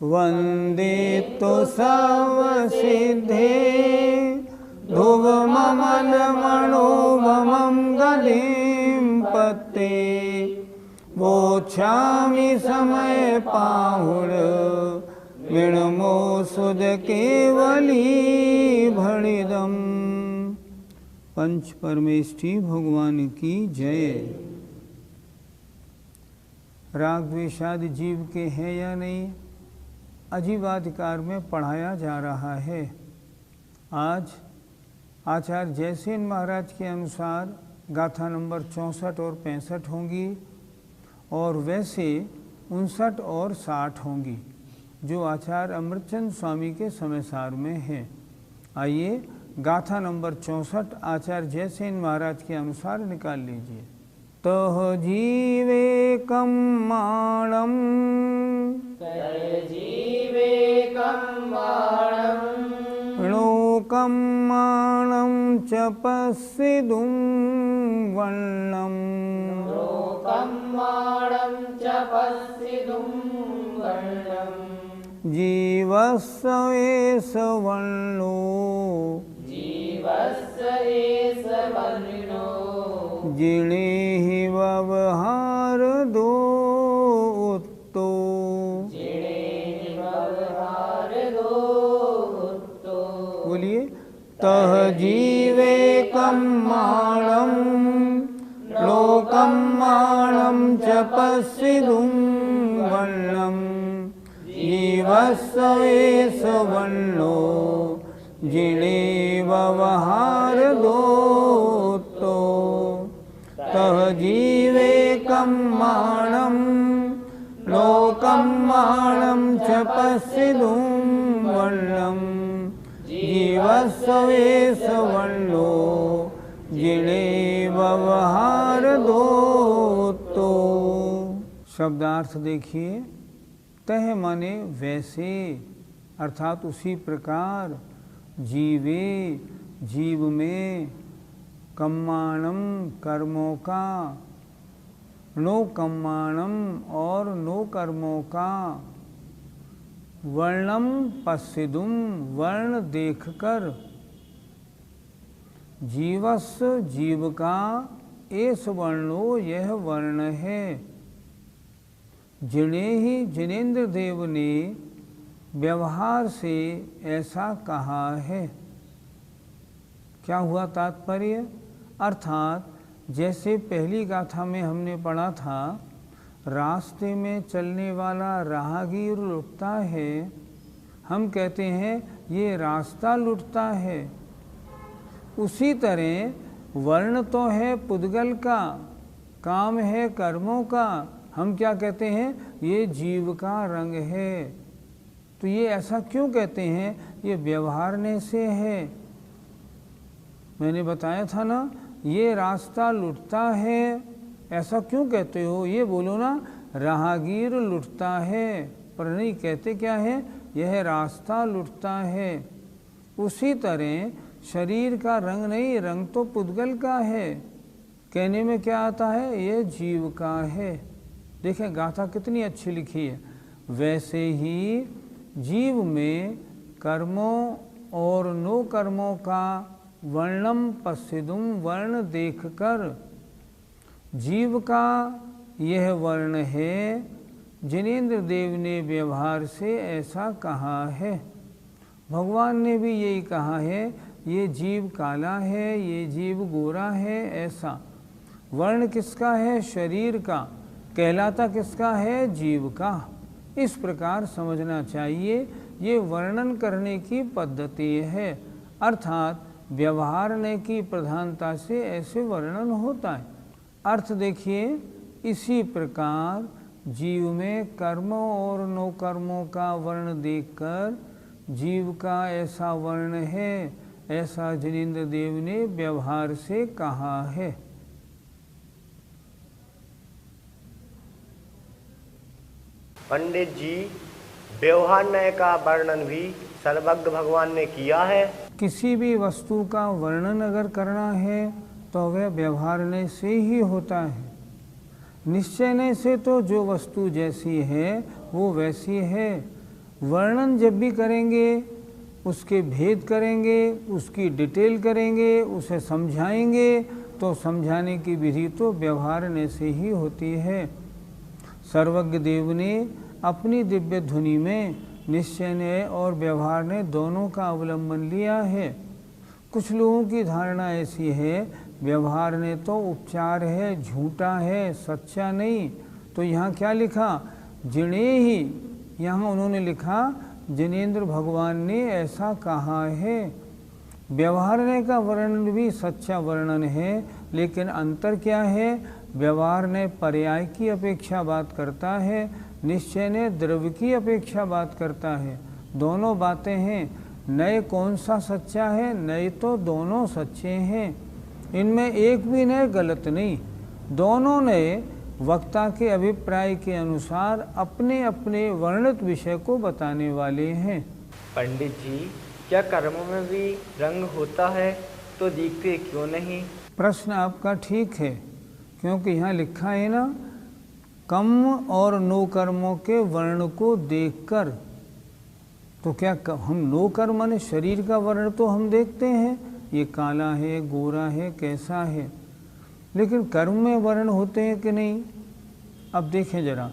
वंदे तो सर्वसिद्धे ध्रुवममन मनोममं गलिं पते वोच्छामि समय पाहुर विणमो सुध केवली भणिदम। पंच परमेष्ठी भगवान की जय। राग द्वेषादि जीव के हैं या नहीं, अजीवाधिकार में पढ़ाया जा रहा है। आज आचार्य जयसेन महाराज के अनुसार गाथा नंबर 64 और 65 होंगी और वैसे 59 और 60 होंगी जो आचार्य अमृतचंद स्वामी के समय सार में है। आइए गाथा नंबर 64 आचार्य जयसेन महाराज के अनुसार निकाल लीजिए। तह जीवेकं माणं लोकं माणं च पश्यितुं वर्णम् जीवस्य एष वर्णो जिणेहि व्यवहार दोतो। बोलिए। तह जीवेकं माणं लोकं माणं च पश्यितुं वर्णम् जीवस्य एष वर्णो जिणे व्यवहार दोतो। तह जीवेकं माणं लोकं माणं च पश्यितुं वर्णम् जीवस्य एष वर्णो जिणे व्यवहार दोतो। शब्दार्थ देखिए। तह माने वैसे अर्थात उसी प्रकार, जीवे जीव में, कम्माणम कर्मों का, नो कम्माणम और नो कर्मों का, वर्णम पश्यितुं वर्ण देखकर, जीवस्य जीव का, एष वर्णो यह वर्ण है। जिन्हें ही जिनेन्द्र देव ने व्यवहार से ऐसा कहा है। क्या हुआ तात्पर्य? अर्थात जैसे पहली गाथा में हमने पढ़ा था, रास्ते में चलने वाला राहगीर लुटता है, हम कहते हैं ये रास्ता लुटता है। उसी तरह वर्ण तो है पुद्गल का, काम है कर्मों का, हम क्या कहते हैं? ये जीव का रंग है। तो ये ऐसा क्यों कहते हैं? ये व्यवहारने से है। मैंने बताया था ना, ये रास्ता लुटता है, ऐसा क्यों कहते हो? ये बोलो ना, राहगीर लुटता है, पर नहीं कहते क्या है? यह रास्ता लुटता है। उसी तरह शरीर का रंग नहीं, रंग तो पुद्गल का है। कहने में क्या आता है? ये जीव का है। देखें गाथा कितनी अच्छी लिखी है। वैसे ही जीव में कर्मों और नो कर्मों का वर्णम पश्यितुं वर्ण देखकर, जीव का यह वर्ण है, जिनेन्द्र देव ने व्यवहार से ऐसा कहा है। भगवान ने भी यही कहा है, ये जीव काला है, ये जीव गोरा है, ऐसा। वर्ण किसका है? शरीर का। कहलाता किसका है? जीव का। इस प्रकार समझना चाहिए। ये वर्णन करने की पद्धति है, अर्थात व्यवहारने की प्रधानता से ऐसे वर्णन होता है। अर्थ देखिए, इसी प्रकार जीव में कर्मों और नो कर्मों का वर्ण देखकर जीव का ऐसा वर्ण है, ऐसा जिनेंद्र देव ने व्यवहार से कहा है। पंडित जी, व्यवहार न्याय का वर्णन भी सर्वज्ञ भगवान ने किया है। किसी भी वस्तु का वर्णन अगर करना है तो वह व्यवहार न्याय से ही होता है। निश्चय न्याय से तो जो वस्तु जैसी है वो वैसी है। वर्णन जब भी करेंगे, उसके भेद करेंगे, उसकी डिटेल करेंगे, उसे समझाएंगे, तो समझाने की विधि तो व्यवहार न्याय से ही होती है। सर्वज्ञ देव ने अपनी दिव्य ध्वनि में निश्चय न्याय और व्यवहार न्याय दोनों का अवलंबन लिया है। कुछ लोगों की धारणा ऐसी है, व्यवहार न्याय तो उपचार है, झूठा है, सच्चा नहीं। तो यहाँ क्या लिखा? जिणे ही, यहाँ उन्होंने लिखा जिनेंद्र भगवान ने ऐसा कहा है। व्यवहार न्याय का वर्णन भी सच्चा वर्णन है, लेकिन अंतर क्या है? व्यवहार न्याय पर्याय की अपेक्षा बात करता है, निश्चय न्याय द्रव्य की अपेक्षा बात करता है। दोनों बातें हैं। न्याय कौन सा सच्चा है? न्याय तो दोनों सच्चे हैं, इनमें एक भी न्याय गलत नहीं। दोनों न्याय वक्ता के अभिप्राय के अनुसार अपने अपने वर्णित विषय को बताने वाले हैं। पंडित जी, क्या कर्मों में भी रंग होता है तो दिखते क्यों नहीं? प्रश्न आपका ठीक है, क्योंकि यहाँ लिखा है ना, कम और नो कर्मों के वर्ण को देखकर। तो क्या हम नो कर्म माने शरीर का वर्ण तो हम देखते हैं, ये काला है, गोरा है, कैसा है, लेकिन कर्म में वर्ण होते हैं कि नहीं? अब देखें जरा,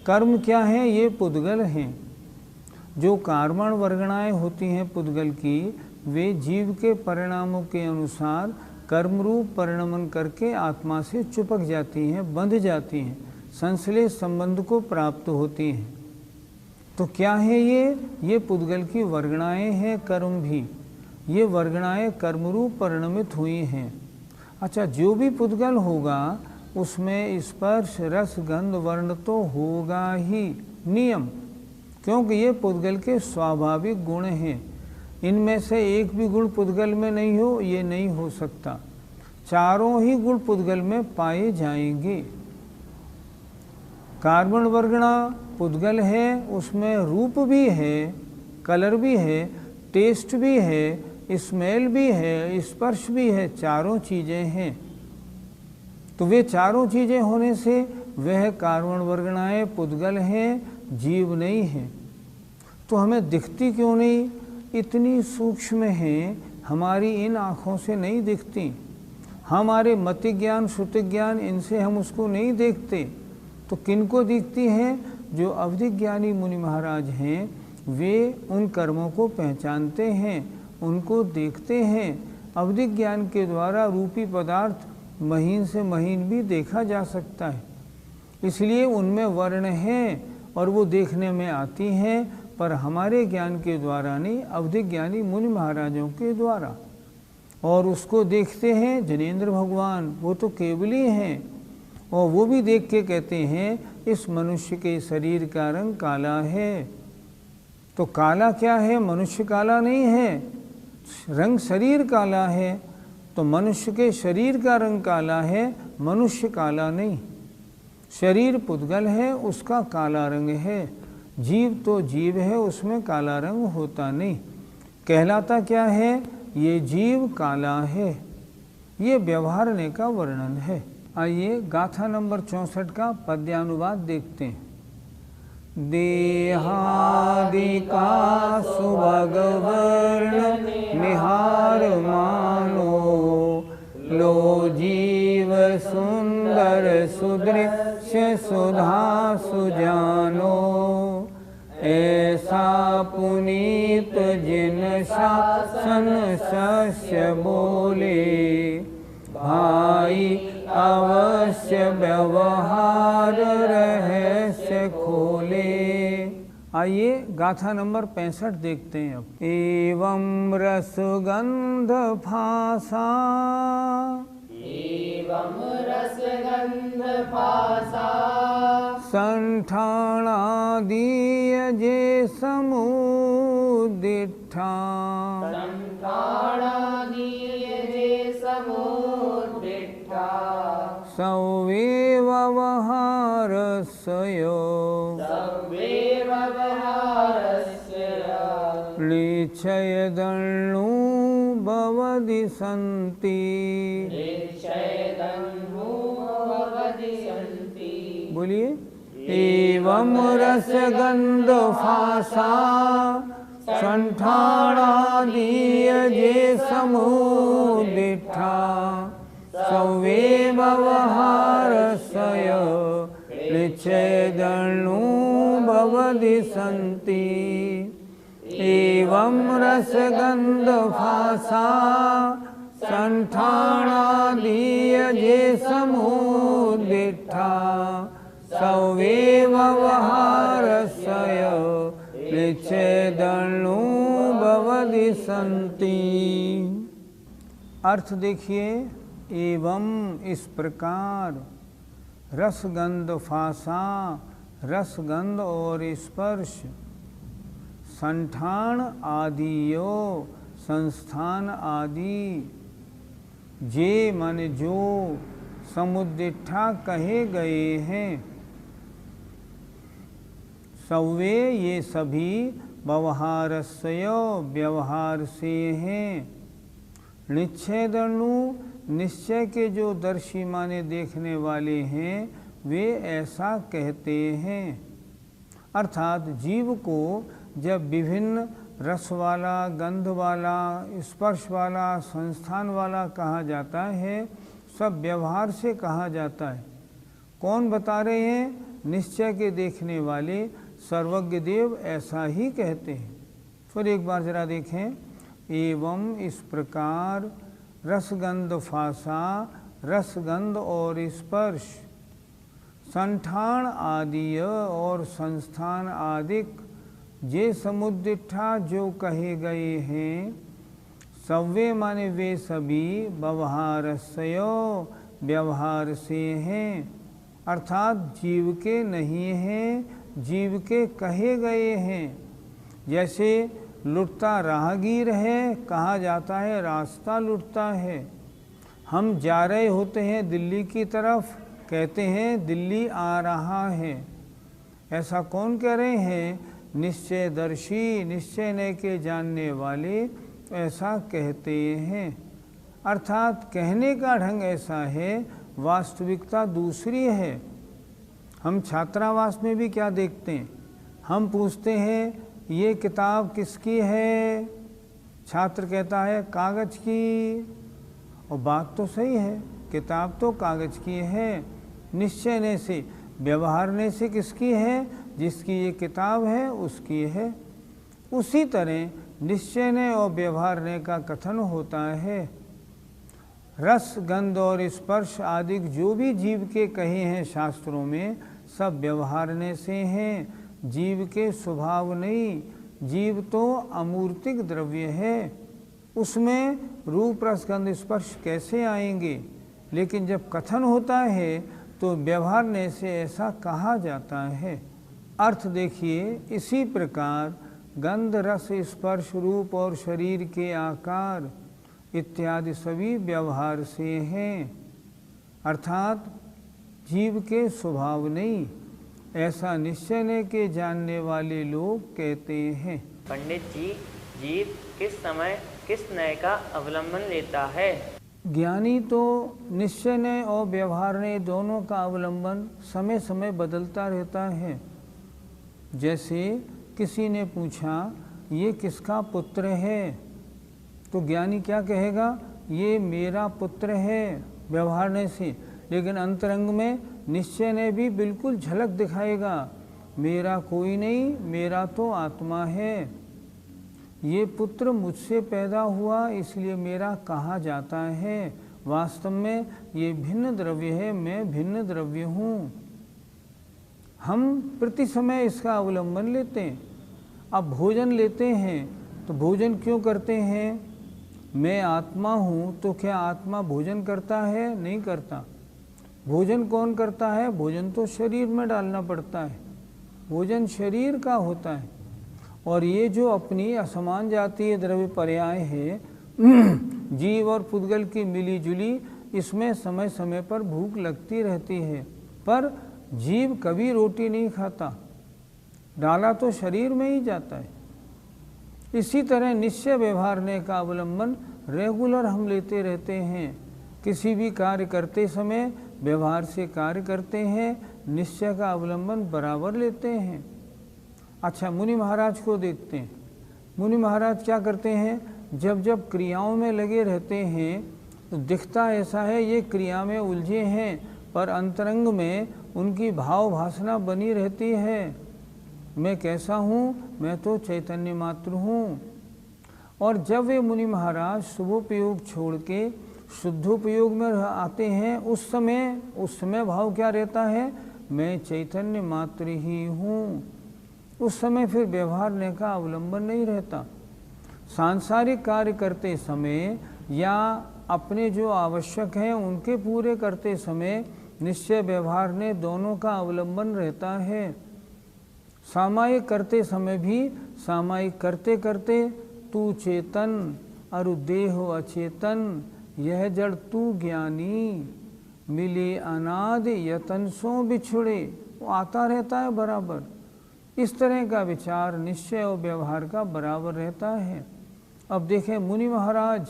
कर्म क्या है? ये पुद्गल हैं। जो कार्बन वर्गणाएं होती हैं पुद्गल की, वे जीव के परिणामों के अनुसार कर्म रूप परिणमन करके आत्मा से चिपक जाती हैं, बंध जाती हैं, संश्लेष संबंध को प्राप्त होती हैं। तो क्या है ये पुद्गल की वर्गणाएं हैं। कर्म भी, ये वर्गणाएं कर्मरूप परिणमित हुई हैं। अच्छा, जो भी पुद्गल होगा उसमें स्पर्श रस गंध वर्ण तो होगा ही, नियम, क्योंकि ये पुद्गल के स्वाभाविक गुण हैं। इनमें से एक भी गुण पुद्गल में नहीं हो, ये नहीं हो सकता। चारों ही गुण पुद्गल में पाए जाएंगे। कार्बन वर्गणा पुद्गल है, उसमें रूप भी है, कलर भी है, टेस्ट भी है, स्मेल भी है, स्पर्श भी है, चारों चीज़ें हैं। तो वे चारों चीज़ें होने से वह कार्बन वर्गणाएं पुद्गल हैं, जीव नहीं हैं। तो हमें दिखती क्यों नहीं? इतनी सूक्ष्म हैं, हमारी इन आँखों से नहीं दिखती। हमारे मति ज्ञान श्रुति ज्ञान इनसे हम उसको नहीं देखते। तो किनको दिखती हैं? जो अवधिक ज्ञानी मुनि महाराज हैं, वे उन कर्मों को पहचानते हैं, उनको देखते हैं। अवधिक ज्ञान के द्वारा रूपी पदार्थ महीन से महीन भी देखा जा सकता है, इसलिए उनमें वर्ण हैं और वो देखने में आती हैं, पर हमारे ज्ञान के द्वारा नहीं, अवधिक ज्ञानी मुनि महाराजों के द्वारा। और उसको देखते हैं जिनेंद्र भगवान, वो तो केवली हैं, और वो भी देख के कहते हैं इस मनुष्य के शरीर का रंग काला है। तो काला क्या है? मनुष्य काला नहीं है, रंग शरीर काला है। तो मनुष्य के शरीर का रंग काला है, मनुष्य काला नहीं। शरीर पुद्गल है, उसका काला रंग है। जीव तो जीव है, उसमें काला रंग होता नहीं। कहलाता क्या है? ये जीव काला है। ये व्यवहार न्याय का वर्णन है। आइए गाथा नंबर 64 का पद्यानुवाद देखते हैं। देहादि का सुभग वर्ण निहार मानो, लो जीव सुंदर सुदृश्य सुधा सुजानो। ऐसा पुनीत जिन शासन सस्य बोले, भाई अवश्य व्यवहार रहस्य खोले। आइए गाथा नंबर 65 देखते हैं अब। एवं रसगंध फासा, एवं रसगंध पासा संठाणादीयजे समुदिष्ठा संठाणादीयजे समुद्दिष्टा सौवेव वहारस्यो सर्वेव व्यवहारस्य लिच्छयदण्णु भवति सन्ति। निश्चयदन्नो भवति सन्ति। बोलिए। एवं रसगन्धफासा संठाणादीयजे समुदिष्ठा सौवेव वहारस्य लिच्छयदण्णु भवति सन्ति। एवं रसगन्धफासा संठाणादीयजे समुदिष्ठा सौवेव वहारस्य लिच्छयदण्णु भवति सन्ति। अर्थ देखिए। एवं इस प्रकार रसगंध फासा रसगंध और स्पर्श संठान आदियो संस्थान आदि जे मन जो समुद्दिष्ठा कहे गए हैं सौवे ये सभी व्यवहारस्य व्यवहार से हैं। निश्चयदण्णु निश्चय के जो दर्शी माने देखने वाले हैं वे ऐसा कहते हैं। अर्थात जीव को जब विभिन्न रस वाला गंध वाला स्पर्श वाला संस्थान वाला कहा जाता है सब व्यवहार से कहा जाता है। कौन बता रहे हैं? निश्चय के देखने वाले सर्वज्ञ देव ऐसा ही कहते हैं। फिर एक बार जरा देखें। एवं इस प्रकार रसगंध फासा रसगंध और स्पर्श संठान आदिय और संस्थान आदिक जे समुद्दिष्ठा जो कहे गए हैं सव्वे माने वे सभी व्यवहारस्य व्यवहार से हैं। अर्थात जीव के नहीं हैं, जीव के कहे गए हैं। जैसे लुटता राहगीर है, कहा जाता है रास्ता लुटता है। हम जा रहे होते हैं दिल्ली की तरफ, कहते हैं दिल्ली आ रहा है। ऐसा कौन कह रहे हैं? निश्चयदर्शी, निश्चय न के जानने वाले ऐसा कहते हैं। अर्थात कहने का ढंग ऐसा है, वास्तविकता दूसरी है। हम छात्रावास में भी क्या देखते हैं? हम पूछते हैं ये किताब किसकी है? छात्र कहता है कागज़ की। और बात तो सही है, किताब तो कागज़ की है। निश्चयने से व्यवहारने से किसकी है? जिसकी ये किताब है उसकी है। उसी तरह निश्चयने और व्यवहारने का कथन होता है। रस गंध और स्पर्श आदि जो भी जीव के कहे हैं शास्त्रों में सब व्यवहारने से हैं, जीव के स्वभाव नहीं। जीव तो अमूर्तिक द्रव्य है, उसमें रूप रस गंध स्पर्श कैसे आएंगे? लेकिन जब कथन होता है तो व्यवहारने से ऐसा कहा जाता है। अर्थ देखिए। इसी प्रकार गंध रस स्पर्श रूप और शरीर के आकार इत्यादि सभी व्यवहार से हैं, अर्थात जीव के स्वभाव नहीं। ऐसा निश्चय के जानने वाले लोग कहते हैं। पंडित जी, जीव किस समय किस नय का अवलंबन लेता है? ज्ञानी तो निश्चय ने और व्यवहार ने दोनों का अवलंबन समय समय बदलता रहता है। जैसे किसी ने पूछा ये किसका पुत्र है, तो ज्ञानी क्या कहेगा? ये मेरा पुत्र है, व्यवहारने से। लेकिन अंतरंग में निश्चय ने भी बिल्कुल झलक दिखाएगा, मेरा कोई नहीं, मेरा तो आत्मा है। ये पुत्र मुझसे पैदा हुआ इसलिए मेरा कहा जाता है। वास्तव में ये भिन्न द्रव्य है, मैं भिन्न द्रव्य हूँ। हम प्रति समय इसका अवलंबन लेते हैं। अब भोजन लेते हैं तो भोजन क्यों करते हैं? मैं आत्मा हूँ, तो क्या आत्मा भोजन करता है? नहीं करता। भोजन कौन करता है? भोजन तो शरीर में डालना पड़ता है, भोजन शरीर का होता है। और ये जो अपनी असमान जातीय द्रव्य पर्याय है जीव और पुद्गल की मिली जुली, इसमें समय समय पर भूख लगती रहती है, पर जीव कभी रोटी नहीं खाता, डाला तो शरीर में ही जाता है। इसी तरह निश्चय व्यवहारने का अवलंबन रेगुलर हम लेते रहते हैं। किसी भी कार्य करते समय व्यवहार से कार्य करते हैं, निश्चय का अवलंबन बराबर लेते हैं। अच्छा, मुनि महाराज को देखते हैं। मुनि महाराज क्या करते हैं? जब जब क्रियाओं में लगे रहते हैं तो दिखता ऐसा है ये क्रिया में उलझे हैं, पर अंतरंग में उनकी भाव भासना बनी रहती है। मैं कैसा हूँ? मैं तो चैतन्य मात्र हूँ। और जब वे मुनि महाराज शुभोपयोग छोड़ के शुद्धोपयोग में आते हैं, उस समय भाव क्या रहता है? मैं चैतन्य मात्र ही हूँ। उस समय फिर व्यवहारने का अवलंबन नहीं रहता। सांसारिक कार्य करते समय या अपने जो आवश्यक हैं उनके पूरे करते समय निश्चय व्यवहारने दोनों का अवलंबन रहता है। सामायिक करते समय भी सामायिक करते करते तू चेतन अरु देह अचेतन, यह जड़ तू ज्ञानी, मिले अनादि यतन सो बिछुड़े, वो आता रहता है बराबर। इस तरह का विचार निश्चय और व्यवहार का बराबर रहता है। अब देखें, मुनि महाराज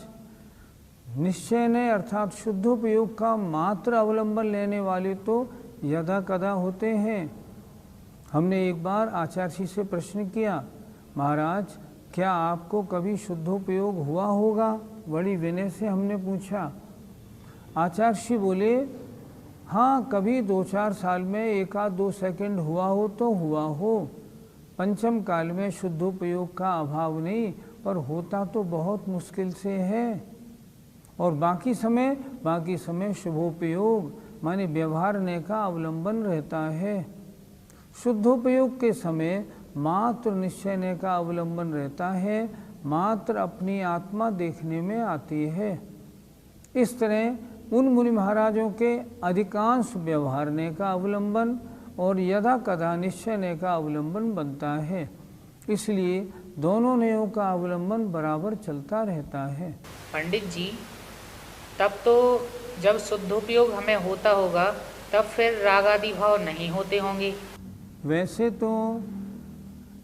निश्चय ने अर्थात शुद्धोपयोग का मात्र अवलंबन लेने वाले तो यदा कदा होते हैं। हमने एक बार आचार्य जी से प्रश्न किया, महाराज क्या आपको कभी शुद्धोपयोग हुआ होगा? बड़ी विनय से हमने पूछा। आचार्य जी बोले, हाँ कभी 2-4 साल में 1-2 सेकंड हुआ हो तो हुआ हो। पंचम काल में शुद्धोपयोग का अभाव नहीं, पर होता तो बहुत मुश्किल से है। और बाकी समय शुभोपयोग माने व्यवहारने का अवलंबन रहता है। शुद्धोपयोग के समय मात्र निश्चयने का अवलंबन रहता है, मात्र अपनी आत्मा देखने में आती है। इस तरह उन मुनि महाराजों के अधिकांश व्यवहारने का अवलंबन और यदा कदा निश्चयने का अवलंबन बनता है। इसलिए दोनों नयों का अवलंबन बराबर चलता रहता है। पंडित जी, तब तो जब शुद्धोपयोग हमें होता होगा तब फिर राग आदि भाव नहीं होते होंगे। वैसे तो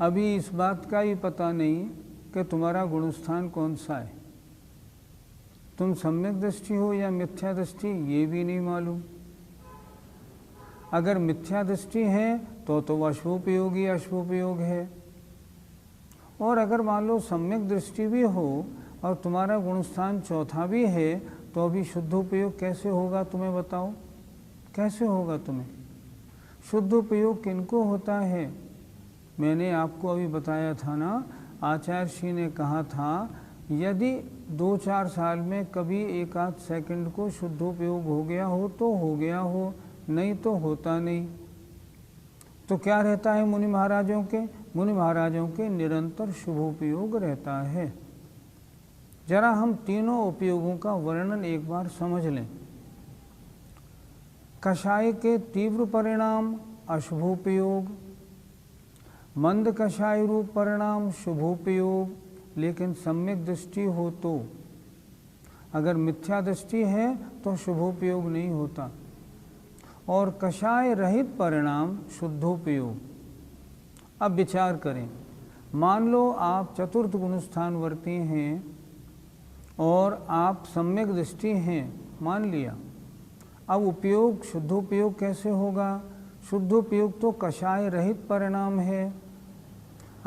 अभी इस बात का ही पता नहीं कि तुम्हारा गुणस्थान कौन सा है। तुम सम्यक दृष्टि हो या मिथ्या दृष्टि, ये भी नहीं मालूम। अगर मिथ्या दृष्टि है तो अशुभोपयोग ही अशुभोपयोग है, और अगर मान लो सम्यक दृष्टि भी हो और तुम्हारा गुणस्थान चौथा भी है, तो अभी शुद्धोपयोग कैसे होगा? तुम्हें बताओ, कैसे होगा तुम्हें? शुद्धोपयोग किनको होता है? मैंने आपको अभी बताया था ना, आचार्य श्री ने कहा था यदि 2-4 साल में कभी 1-8 सेकंड को शुद्धोपयोग हो गया हो तो हो गया हो, नहीं तो होता नहीं। तो क्या रहता है मुनि महाराजों के? मुनि महाराजों के निरंतर शुभोपयोग रहता है। जरा हम तीनों उपयोगों का वर्णन एक बार समझ लें। कषाय के तीव्र परिणाम अशुभोपयोग, मंद कषाय रूप परिणाम शुभोपयोग, लेकिन सम्यक दृष्टि हो तो। अगर मिथ्या दृष्टि है तो शुभोपयोग नहीं होता। और कषाय रहित परिणाम शुद्धोपयोग। अब विचार करें, मान लो आप चतुर्थ गुणस्थानवर्ती हैं और आप सम्यक दृष्टि हैं, मान लिया। अब उपयोग शुद्धोपयोग कैसे होगा? शुद्धोपयोग तो कषाय रहित परिणाम है।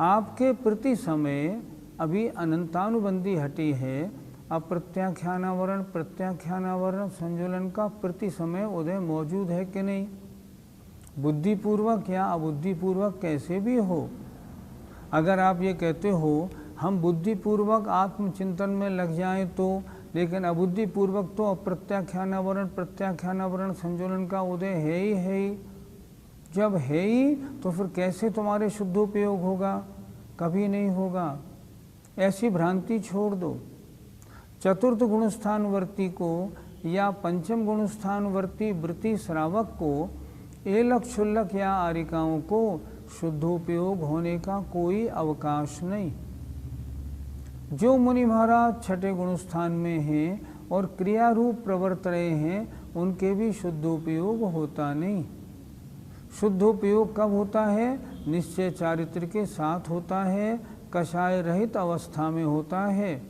आपके प्रति समय अभी अनंतानुबंधी हटी है, अप्रत्याख्यानावरण प्रत्याख्यानावरण संजुलन का प्रति समय उदय मौजूद है कि नहीं? बुद्धिपूर्वक या अबुद्धिपूर्वक कैसे भी हो। अगर आप ये कहते हो हम बुद्धिपूर्वक आत्मचिंतन में लग जाएं तो, लेकिन अबुद्धिपूर्वक तो अप्रत्याख्यानावरण प्रत्याख्यानावरण संजुलन का उदय है ही। जब है ही तो फिर कैसे तुम्हारे शुद्धोपयोग होगा? कभी नहीं होगा। ऐसी भ्रांति छोड़ दो। चतुर्थ गुणस्थानवर्ती को या पंचम गुणस्थानवर्ती वृत्ति श्रावक को एलक क्षुल्लक या आरिकाओं को शुद्धोपयोग होने का कोई अवकाश नहीं। जो मुनि महाराज छठे गुणस्थान में हैं और क्रिया रूप प्रवर्त रहे हैं, उनके भी शुद्धोपयोग होता नहीं। शुद्धोपयोग कब होता है? निश्चय चारित्र के साथ होता है, कषाय रहित अवस्था में होता है।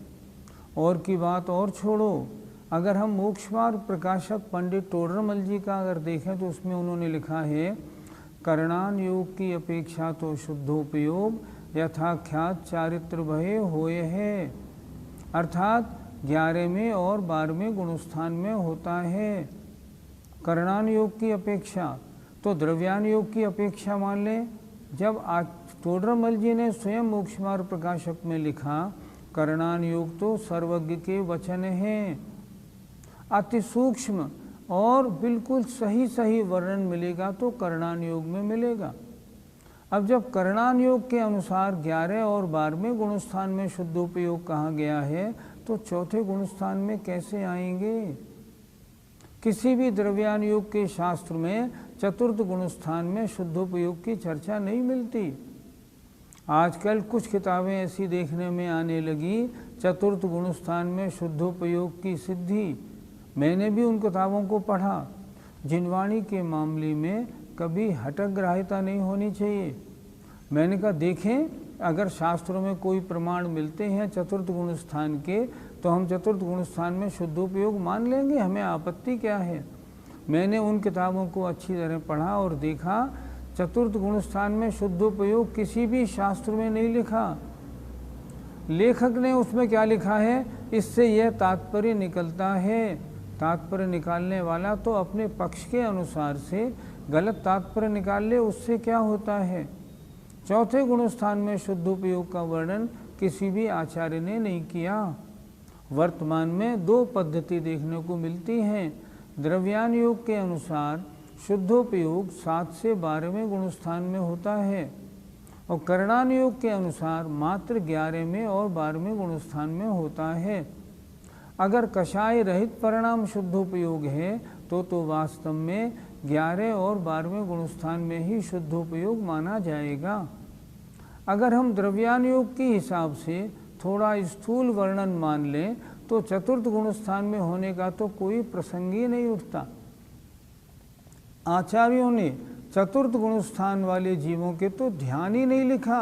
और की बात और छोड़ो, अगर हम मोक्ष मार्ग प्रकाशक पंडित टोडरमल जी का अगर देखें तो उसमें उन्होंने लिखा है, करणान योग की अपेक्षा तो शुद्धोपयोग यथाख्यात चारित्र भय होए है। अर्थात 11वें और 12वें गुणस्थान में होता है। करणान योग की अपेक्षा तो द्रव्यान योग की अपेक्षा मान लें। जब टोडरमल जी ने स्वयं मोक्ष मार्ग प्रकाशक में लिखा, करणान योग तो सर्वज्ञ के वचन हैं, अति सूक्ष्म और बिल्कुल सही सही वर्णन मिलेगा तो करणान योग में मिलेगा। अब जब करणान योग के अनुसार 11 और 12वें गुणस्थान में शुद्धोपयोग कहा गया है, तो चौथे गुणस्थान में कैसे आएंगे? किसी भी द्रव्यान योग के शास्त्र में चतुर्थ गुणस्थान में शुद्धोपयोग की चर्चा नहीं मिलती। आजकल कुछ किताबें ऐसी देखने में आने लगी, चतुर्थ गुणस्थान में शुद्धोपयोग की सिद्धि। मैंने भी उन किताबों को पढ़ा। जिनवाणी के मामले में कभी हठग्राह्यता नहीं होनी चाहिए। मैंने कहा देखें, अगर शास्त्रों में कोई प्रमाण मिलते हैं चतुर्थ गुणस्थान के, तो हम चतुर्थ गुणस्थान में शुद्धोपयोग मान लेंगे, हमें आपत्ति क्या है। मैंने उन किताबों को अच्छी तरह पढ़ा और देखा, चतुर्थ गुणस्थान में शुद्धोपयोग किसी भी शास्त्र में नहीं लिखा। लेखक ने उसमें क्या लिखा है, इससे यह तात्पर्य निकलता है। तात्पर्य निकालने वाला तो अपने पक्ष के अनुसार से गलत तात्पर्य निकाल ले, उससे क्या होता है। चौथे गुणस्थान में शुद्धोपयोग का वर्णन किसी भी आचार्य ने नहीं किया। वर्तमान में 2 पद्धति देखने को मिलती हैं। द्रव्यान योग के अनुसार शुद्धोपयोग 7 से 12वें गुणस्थान में होता है और करणान योग के अनुसार मात्र 11वें और 12वें गुणस्थान में होता है। अगर कषाय रहित परिणाम शुद्धोपयोग है तो वास्तव में 11 और 12वें गुणस्थान में ही शुद्धोपयोग माना जाएगा। अगर हम द्रव्यान योग के हिसाब से थोड़ा स्थूल वर्णन मान लें तो चतुर्थ गुणस्थान में होने का तो कोई प्रसंग ही नहीं उठता। आचार्यों ने चतुर्थ गुणस्थान वाले जीवों के तो ध्यान ही नहीं लिखा।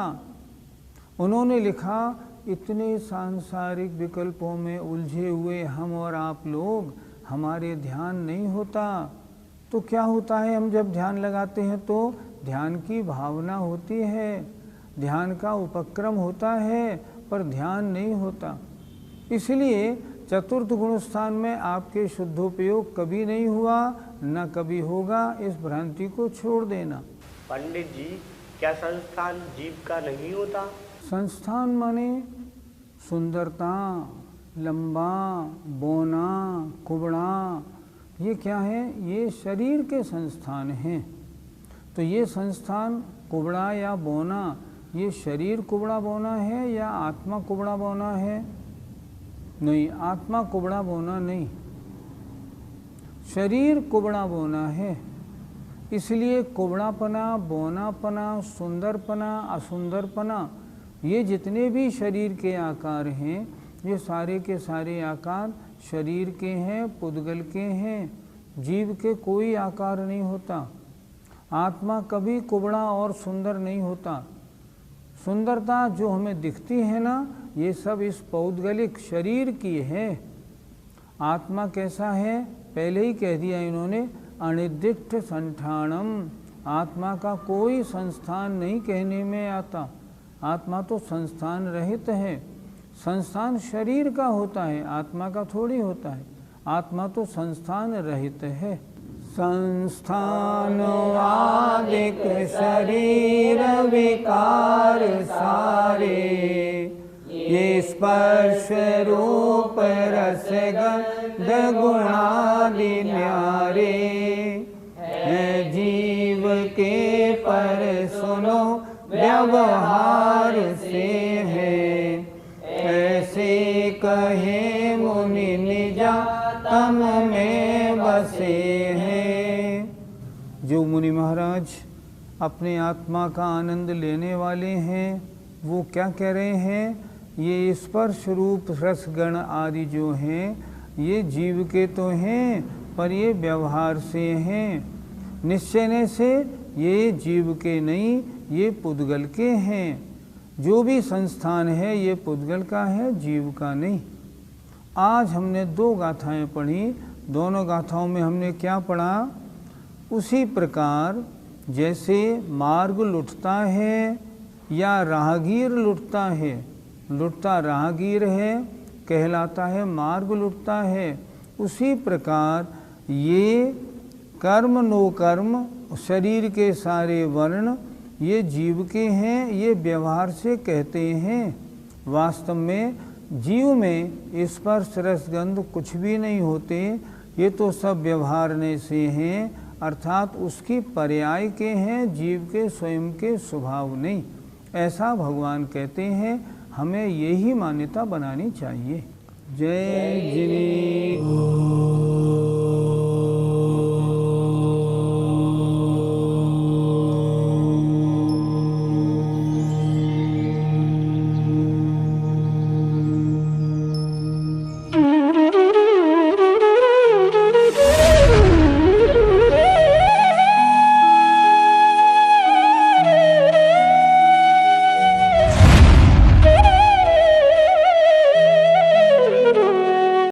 उन्होंने लिखा, इतने सांसारिक विकल्पों में उलझे हुए हम और आप लोग, हमारे ध्यान नहीं होता। तो क्या होता है, हम जब ध्यान लगाते हैं तो ध्यान की भावना होती है, ध्यान का उपक्रम होता है, पर ध्यान नहीं होता। इसलिए चतुर्थ गुणस्थान में आपके शुद्धोपयोग कभी नहीं हुआ, न कभी होगा। इस भ्रांति को छोड़ देना। पंडित जी, क्या संस्थान जीव का नहीं होता? संस्थान माने सुंदरता, लंबा, बौना, कुबड़ा, ये क्या है? ये शरीर के संस्थान हैं। तो ये संस्थान कुबड़ा या बौना, ये शरीर कुबड़ा बौना है या आत्मा कुबड़ा बौना है? नहीं, आत्मा कुबड़ा बौना नहीं, शरीर कुबड़ा बौना है। इसलिए कुबड़ापना, बौनापना, सुंदरपना, असुंदरपना, ये जितने भी शरीर के आकार हैं, ये सारे के सारे आकार शरीर के हैं, पुद्गल के हैं। जीव के कोई आकार नहीं होता। आत्मा कभी कुबड़ा और सुंदर नहीं होता। सुंदरता जो हमें दिखती है ना, ये सब इस पौद्गलिक शरीर की है। आत्मा कैसा है? पहले ही कह दिया इन्होंने, अनिर्दिष्ट संठानम। आत्मा का कोई संस्थान नहीं कहने में आता। आत्मा तो संस्थान रहित है। संस्थान शरीर का होता है, आत्मा का थोड़ी होता है। आत्मा तो संस्थान रहित है। संस्थान आदिक शरीर विकार सारे, ये स्पर्श रूप रस गंध गुणादि न्यारे, है जीव के पर सुनो व्यवहार से है, ऐसे कहे जो मुनि महाराज अपने आत्मा का आनंद लेने वाले हैं वो क्या कह रहे हैं, ये स्पर्श रूप रसगण आदि जो हैं ये जीव के तो हैं पर ये व्यवहार से हैं, निश्चय से ये जीव के नहीं, ये पुद्गल के हैं। जो भी संस्थान है ये पुद्गल का है, जीव का नहीं। आज हमने 2 गाथाएं पढ़ी, दोनों गाथाओं में हमने क्या पढ़ा, उसी प्रकार जैसे मार्ग लुटता है या राहगीर लुटता है, लुटता राहगीर है कहलाता है मार्ग लुटता है, उसी प्रकार ये कर्म नो कर्म शरीर के सारे वर्ण ये जीव के हैं, ये व्यवहार से कहते हैं। वास्तव में जीव में स्पर्श रसगंध कुछ भी नहीं होते, ये तो सब व्यवहारने से हैं, अर्थात उसकी पर्याय के हैं, जीव के स्वयं के स्वभाव नहीं, ऐसा भगवान कहते हैं। हमें यही मान्यता बनानी चाहिए। जय जिनेन्द्र।